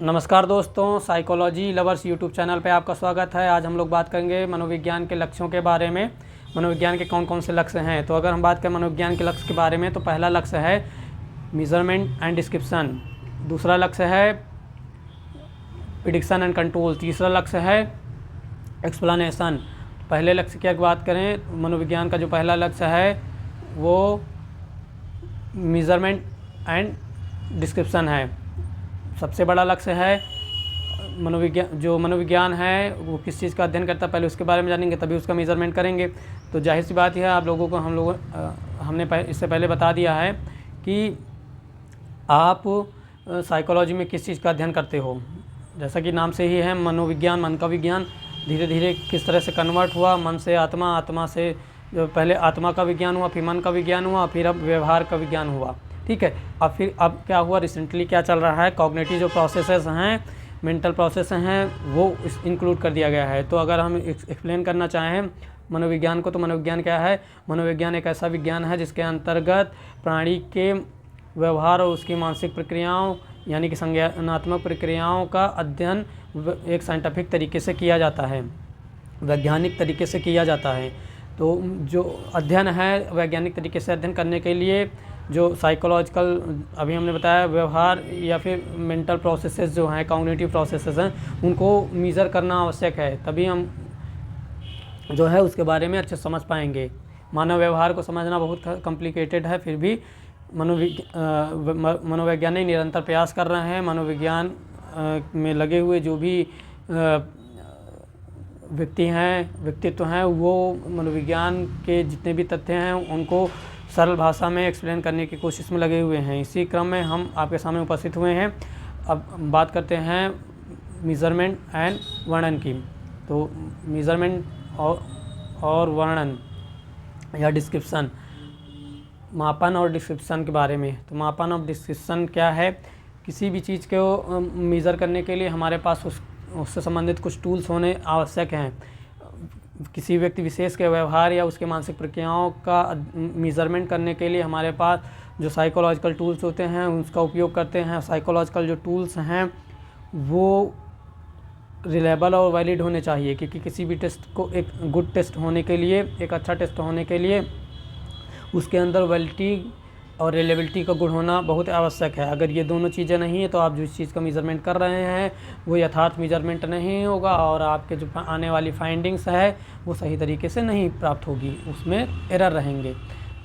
नमस्कार दोस्तों, psychology lovers YouTube channel पे आपका स्वागत है। आज हम लोग बात करेंगे मनोविज्ञान के लक्ष्यों के बारे में। मनोविज्ञान के कौन कौन से लक्ष्य हैं। तो अगर हम बात करें मनोविज्ञान के लक्ष्य के बारे में, तो पहला लक्ष्य है मेजरमेंट एंड डिस्क्रिप्शन, दूसरा लक्ष्य है प्रिडिक्शन एंड कंट्रोल, तीसरा लक्ष्य है एक्सप्लेनेशन। पहले लक्ष्य की बात करें, मनोविज्ञान का जो पहला लक्ष्य है वो मेजरमेंट एंड डिस्क्रिप्शन है। सबसे बड़ा लक्ष्य है मनोविज्ञान है वो किस चीज़ का अध्ययन करता है, पहले उसके बारे में जानेंगे तभी उसका मेजरमेंट करेंगे। तो जाहिर सी बात है, आप लोगों को हमने इससे पहले बता दिया है कि आप साइकोलॉजी में किस चीज़ का अध्ययन करते हो। जैसा कि नाम से ही है, मनोविज्ञान, मन का विज्ञान धीरे धीरे किस तरह से कन्वर्ट हुआ मन से आत्मा, आत्मा से पहले आत्मा का विज्ञान हुआ, फिर मन का विज्ञान हुआ, फिर अब व्यवहार का विज्ञान हुआ। ठीक है, अब क्या हुआ, रिसेंटली क्या चल रहा है, कॉग्निटिव जो प्रोसेसेस हैं, मेंटल प्रोसेस हैं, वो इंक्लूड कर दिया गया है। तो अगर हम एक्सप्लेन करना चाहें मनोविज्ञान को, तो मनोविज्ञान क्या है। मनोविज्ञान एक ऐसा विज्ञान है जिसके अंतर्गत प्राणी के व्यवहार और उसकी मानसिक प्रक्रियाओं यानी कि संज्ञानात्मक प्रक्रियाओं का अध्ययन एक साइंटिफिक तरीके से किया जाता है, वैज्ञानिक तरीके से किया जाता है। तो जो अध्ययन है, वैज्ञानिक तरीके से अध्ययन करने के लिए जो साइकोलॉजिकल अभी हमने बताया व्यवहार या फिर मेंटल प्रोसेसेस जो हैं, कॉग्निटिव प्रोसेसेस हैं, उनको मेज़र करना आवश्यक है, तभी हम जो है उसके बारे में अच्छे समझ पाएंगे। मानव व्यवहार को समझना बहुत कॉम्प्लिकेटेड है, फिर भी मनोवैज्ञानिक निरंतर प्रयास कर रहे हैं। मनोविज्ञान में लगे हुए जो भी व्यक्तित्व हैं, वो मनोविज्ञान के जितने भी तथ्य हैं उनको सरल भाषा में एक्सप्लेन करने की कोशिश में लगे हुए हैं। इसी क्रम में हम आपके सामने उपस्थित हुए हैं। अब बात करते हैं मेजरमेंट एंड वर्णन की। तो मेजरमेंट और वर्णन या डिस्क्रिप्शन, मापन और डिस्क्रिप्शन के बारे में। तो मापन और डिस्क्रिप्शन क्या है, किसी भी चीज़ को मेज़र करने के लिए हमारे पास उससे संबंधित कुछ टूल्स होने आवश्यक हैं। किसी व्यक्ति विशेष के व्यवहार या उसके मानसिक प्रक्रियाओं का मेज़रमेंट करने के लिए हमारे पास जो साइकोलॉजिकल टूल्स होते हैं उसका उपयोग करते हैं। साइकोलॉजिकल जो टूल्स हैं वो रिलायबल और वैलिड होने चाहिए, क्योंकि किसी भी टेस्ट को एक गुड टेस्ट होने के लिए, एक अच्छा टेस्ट होने के लिए उसके अंदर वैलिडिटी और रिलायबिलिटी का गुण होना बहुत आवश्यक है। अगर ये दोनों चीज़ें नहीं है तो आप जिस चीज़ का मेज़रमेंट कर रहे हैं वो यथार्थ मेज़रमेंट नहीं होगा और आपके जो आने वाली फाइंडिंग्स है वो सही तरीके से नहीं प्राप्त होगी, उसमें एरर रहेंगे।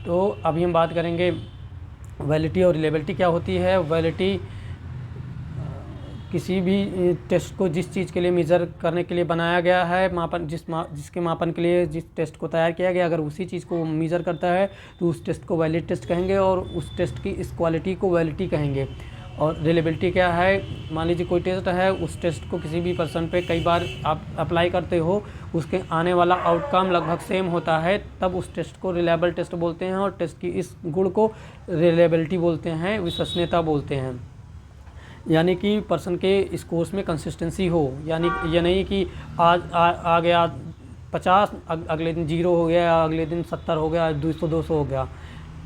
तो अभी हम बात करेंगे वैलिडिटी और रिलायबिलिटी क्या होती है। वैलिडिटी किसी भी टेस्ट को जिस चीज़ के लिए मेज़र करने के लिए बनाया गया है, जिसके मापन के लिए जिस टेस्ट को तैयार किया गया, अगर उसी चीज़ को मेज़र करता है तो उस टेस्ट को वैलिड टेस्ट कहेंगे और उस टेस्ट की इस क्वालिटी को वैलिडिटी कहेंगे। और रिलायबिलिटी क्या है, मान लीजिए कोई टेस्ट है, उस टेस्ट को किसी भी पर्सन पे कई बार आप अप्लाई करते हो, उसके आने वाला आउटकम लगभग सेम होता है, तब उस टेस्ट को रिलायबल टेस्ट बोलते हैं और टेस्ट की इस गुण को रिलायबिलिटी बोलते हैं, विश्वसनीयता बोलते हैं। यानी कि पर्सन के इस कोर्स में कंसिस्टेंसी हो, यानी ये नहीं कि आज आ गया 50, अगले दिन 0 हो गया, अगले दिन 70 हो गया, 200 हो गया।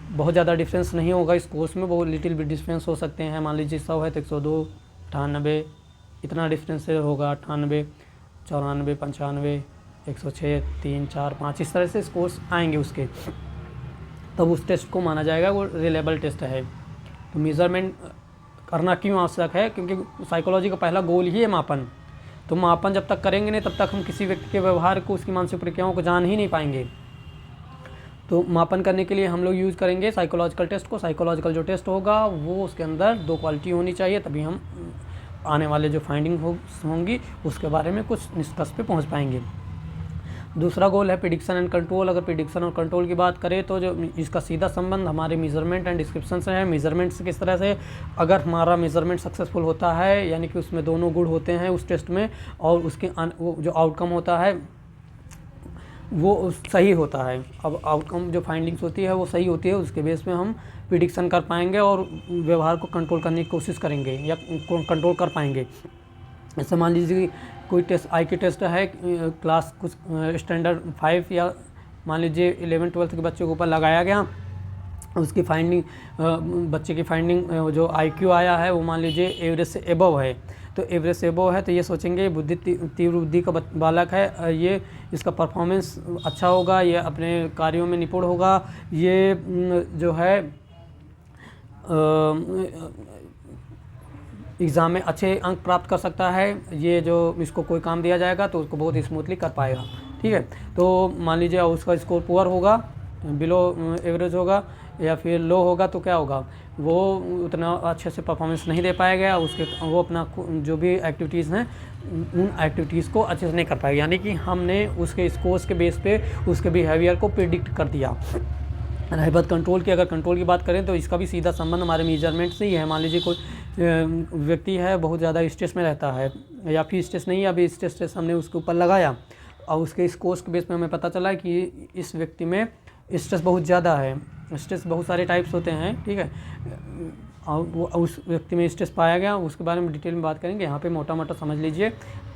बहुत ज़्यादा डिफरेंस नहीं होगा इस कोर्स में, बहुत लिटिल बिट डिफरेंस हो सकते हैं। मान लीजिए 100 है तो 102, 98 इतना डिफरेंस होगा, 98, 94, 95, 106, 3, 4, 5 इस तरह से इस कोर्स आएंगे उसके, तब उस टेस्ट को माना जाएगा वो रिलायबल टेस्ट है। तो मेज़रमेंट करना क्यों आवश्यक है, क्योंकि साइकोलॉजी का पहला गोल ही है मापन। तो मापन जब तक करेंगे नहीं तब तक हम किसी व्यक्ति के व्यवहार को, उसकी मानसिक प्रक्रियाओं को जान ही नहीं पाएंगे। तो मापन करने के लिए हम लोग यूज़ करेंगे साइकोलॉजिकल टेस्ट को। साइकोलॉजिकल जो टेस्ट होगा वो उसके अंदर 2 क्वालिटी होनी चाहिए, तभी हम आने वाले जो फाइंडिंग होंगी उसके बारे में कुछ निष्कर्ष पे पहुँच पाएंगे। दूसरा गोल है प्रिडिक्शन एंड कंट्रोल। अगर प्रिडिक्शन और कंट्रोल की बात करें तो जो इसका सीधा संबंध हमारे मेजरमेंट एंड डिस्क्रिप्शन से है। मेजरमेंट से किस तरह से, अगर हमारा मेजरमेंट सक्सेसफुल होता है, यानी कि उसमें दोनों गुण होते हैं उस टेस्ट में, और उसके वो जो आउटकम होता है वो सही होता है। अब आउटकम जो फाइंडिंग्स होती है वो सही होती है, उसके बेस पे हम प्रिडिक्शन कर पाएंगे और व्यवहार को कंट्रोल करने की कोशिश करेंगे या कंट्रोल कर पाएंगे। जैसे मान लीजिए कोई टेस्ट, आई की टेस्ट है, क्लास कुछ स्टैंडर्ड 5 या मान लीजिए 11-12 के बच्चों के ऊपर लगाया गया, उसकी फाइंडिंग बच्चे की फाइंडिंग जो IQ आया है वो मान लीजिए एवरेज से एबव है, तो एवरेज से एबव है तो ये सोचेंगे बुद्धि तीव्र बुद्धि का बालक है, ये इसका परफॉर्मेंस अच्छा होगा, ये अपने कार्यों में निपुण होगा, ये जो है एग्ज़ाम में अच्छे अंक प्राप्त कर सकता है, ये जो इसको कोई काम दिया जाएगा तो उसको बहुत स्मूथली कर पाएगा। ठीक है, तो मान लीजिए उसका स्कोर पुअर होगा, बिलो एवरेज होगा या फिर लो होगा तो क्या होगा, वो उतना अच्छे से परफॉर्मेंस नहीं दे पाएगा, वो अपना जो भी एक्टिविटीज़ हैं उन एक्टिविटीज़ को अच्छे से नहीं कर पाएगा। यानी कि हमने उसके स्कोर्स के बेस पे उसके बिहेवियर को प्रिडिक्ट कर दिया। रही बात कंट्रोल की, अगर कंट्रोल की बात करें तो इसका भी सीधा संबंध हमारे मेजरमेंट से ही है। मान लीजिए कोई व्यक्ति है बहुत ज़्यादा स्ट्रेस में रहता है, या फिर स्ट्रेस नहीं है, अभी स्ट्रेस हमने उसके ऊपर लगाया और उसके स्कोर्स के बेस पे हमें पता चला कि इस व्यक्ति में स्ट्रेस बहुत ज़्यादा है। स्ट्रेस बहुत सारे टाइप्स होते हैं, ठीक है, और वो उस व्यक्ति में स्ट्रेस पाया गया, उसके बारे में डिटेल में बात करेंगे। यहाँ पे मोटा मोटा समझ लीजिए,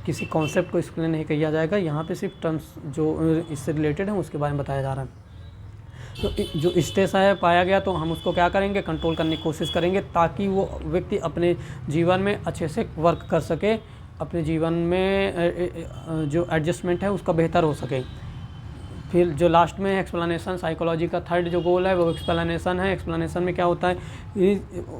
किसी कॉन्सेप्ट को एक्सप्लेन नहीं किया जाएगा, यहाँ पे सिर्फ टर्म्स जो इससे रिलेटेड हैं उसके बारे में बताया जा रहा है। तो जो स्ट्रेस है पाया गया तो हम उसको क्या करेंगे, कंट्रोल करने की कोशिश करेंगे, ताकि वो व्यक्ति अपने जीवन में अच्छे से वर्क कर सके, अपने जीवन में जो एडजस्टमेंट है उसका बेहतर हो सके। फिर जो लास्ट में एक्सप्लेनेशन, साइकोलॉजी का थर्ड जो गोल है वो एक्सप्लेनेशन है। एक्सप्लेनेशन में क्या होता है,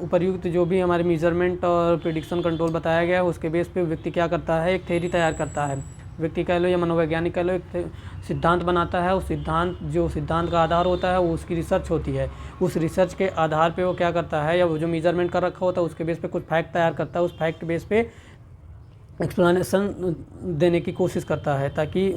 उपर्युक्त जो भी हमारे मेजरमेंट और प्रिडिक्शन कंट्रोल बताया गया है उसके बेस पे व्यक्ति क्या करता है, एक थ्योरी तैयार करता है, व्यक्ति कह लो या मनोवैज्ञानिक कह लो, एक सिद्धांत बनाता है। उस सिद्धांत का आधार होता है वो उसकी रिसर्च होती है। उस रिसर्च के आधार पे वो क्या करता है, या वो जो मेजरमेंट कर रखा होता है उसके बेस पे कुछ फैक्ट तैयार करता है, उस फैक्ट बेस पे एक्सप्लेनेशन देने की कोशिश करता है, ताकि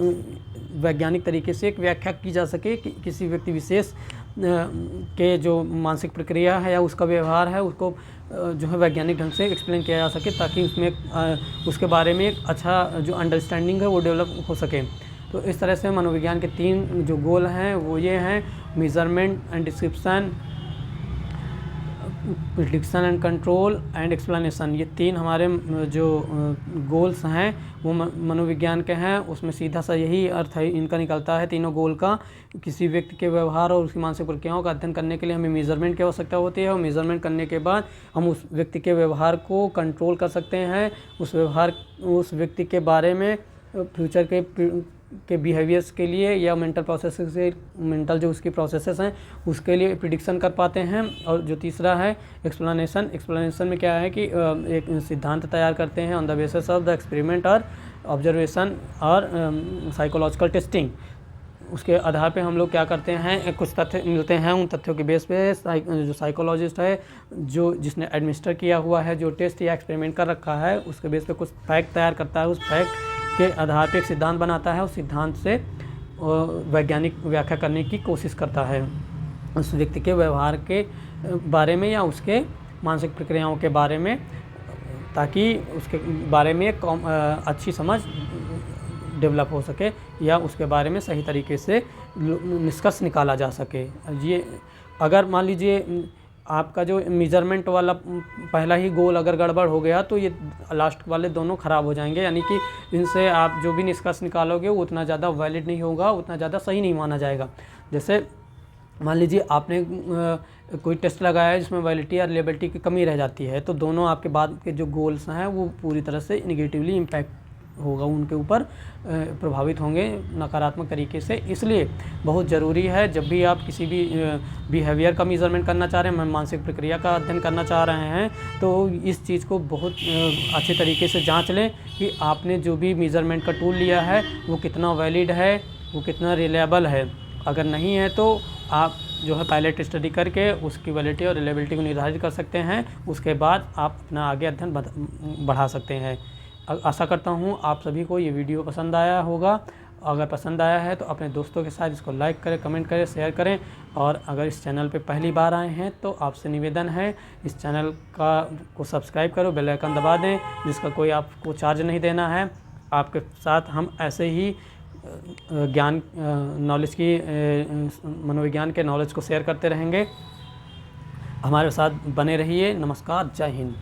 वैज्ञानिक तरीके से एक व्याख्या की जा सके कि किसी व्यक्ति विशेष के जो मानसिक प्रक्रिया है या उसका व्यवहार है उसको जो है वैज्ञानिक ढंग से एक्सप्लेन किया जा सके, ताकि उसमें उसके बारे में एक अच्छा जो अंडरस्टैंडिंग है वो डेवलप हो सके। तो इस तरह से मनोविज्ञान के 3 जो गोल हैं वो ये हैं, measurement and description, prediction and control and explanation. ये 3 हमारे जो गोल्स हैं वो मनोविज्ञान के हैं। उसमें सीधा सा यही अर्थ है इनका निकलता है तीनों गोल का। किसी व्यक्ति के व्यवहार और उसकी मानसिक प्रक्रियाओं का अध्ययन करने के लिए हमें मेजरमेंट की आवश्यकता होती है, और मेजरमेंट करने के बाद हम उस व्यक्ति के व्यवहार को कंट्रोल कर सकते हैं। उस व्यक्ति के बारे में फ्यूचर के बिहेवियर्स के लिए या मेंटल जो उसकी प्रोसेसेस हैं उसके लिए प्रिडिक्शन कर पाते हैं। और जो तीसरा है एक्सप्लेनेशन में क्या है कि एक सिद्धांत तैयार करते हैं on the basis of the experiment और ऑब्जर्वेशन और साइकोलॉजिकल टेस्टिंग। उसके आधार पे हम लोग क्या करते हैं, कुछ तथ्य मिलते हैं, उन तथ्यों के बेस पे जो साइकोलॉजिस्ट है जिसने एडमिनिस्टर किया हुआ है जो टेस्ट या एक्सपेरिमेंट कर रखा है उसके बेस पे कुछ फैक्ट तैयार करता है, उस फैक्ट के आधार पे एक सिद्धांत बनाता है, उस सिद्धांत से वैज्ञानिक व्याख्या करने की कोशिश करता है उस व्यक्ति के व्यवहार के बारे में या उसके मानसिक प्रक्रियाओं के बारे में, ताकि उसके बारे में एक अच्छी समझ डेवलप हो सके या उसके बारे में सही तरीके से निष्कर्ष निकाला जा सके। ये अगर मान लीजिए आपका जो मेजरमेंट वाला पहला ही गोल अगर गड़बड़ हो गया तो ये लास्ट वाले दोनों ख़राब हो जाएंगे, यानी कि इनसे आप जो भी निष्कर्ष निकालोगे वो उतना ज़्यादा वैलिड नहीं होगा, उतना ज़्यादा सही नहीं माना जाएगा। जैसे मान लीजिए आपने कोई टेस्ट लगाया है जिसमें वैलिडिटी या रिलेबिलिटी की कमी रह जाती है, तो दोनों आपके बाद के जो गोल्स हैं वो पूरी तरह से निगेटिवली इम्पैक्ट होगा, उनके ऊपर प्रभावित होंगे नकारात्मक तरीके से। इसलिए बहुत ज़रूरी है जब भी आप किसी भी बिहेवियर का मेजरमेंट करना चाह रहे हैं, मानसिक प्रक्रिया का अध्ययन करना चाह रहे हैं, तो इस चीज़ को बहुत अच्छे तरीके से जांच लें कि आपने जो भी मेजरमेंट का टूल लिया है वो कितना वैलिड है, वो कितना रिलायबल है। अगर नहीं है तो आप जो है पायलट स्टडी करके उसकी वैलिडिटी और रिलायबिलिटी को निर्धारित कर सकते हैं, उसके बाद आप अपना आगे अध्ययन बढ़ा सकते हैं। आशा करता हूँ आप सभी को ये वीडियो पसंद आया होगा। अगर पसंद आया है तो अपने दोस्तों के साथ इसको लाइक करें, कमेंट करें, शेयर करें। और अगर इस चैनल पे पहली बार आए हैं तो आपसे निवेदन है इस चैनल को सब्सक्राइब करो, बेल आइकन दबा दें, जिसका कोई आपको चार्ज नहीं देना है। आपके साथ हम ऐसे ही ज्ञान नॉलेज की मनोविज्ञान के नॉलेज को शेयर करते रहेंगे। हमारे साथ बने रहिए। नमस्कार, जय हिंद।